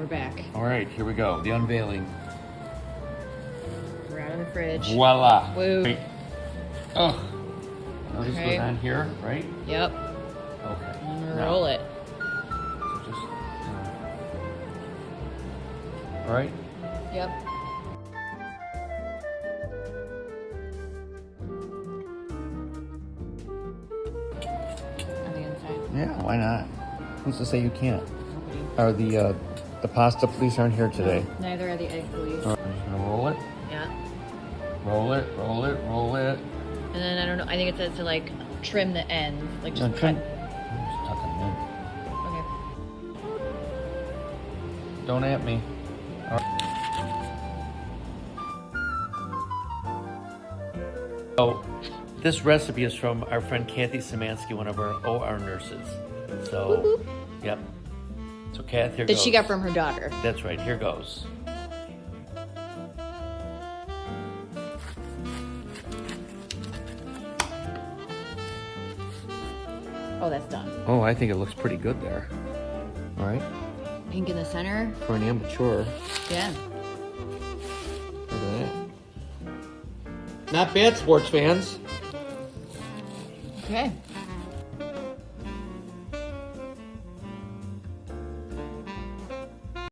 we're back. All right, here we go. The unveiling. We're out of the fridge. Voila. Woo. Wait. Oh. Now this Okay. goes on here, right? Yep. Okay. I'm gonna Now, roll it. So just. All right. Yep. On the inside. Yeah, why not? Who's to say you can't? Nobody. Are the pasta police aren't here today? No, neither are the egg police. All right, I'm just gonna roll it. Yeah. Roll it. Roll it. Roll it. And then I don't know. I think it says to like trim the ends, like just No, trim. cut. Just tuck them in. Okay. Don't at me. All right. So, this recipe is from our friend Kathy Szymanski, one of our OR nurses. So, Whoop, whoop. Yep. So, Kath, here That goes. she got from her daughter. That's right. Here goes. Oh, that's done. Oh, I think it looks pretty good there. All right. Pink in the center. For an amateur, Yeah. look at that. Not bad, sports fans. Okay.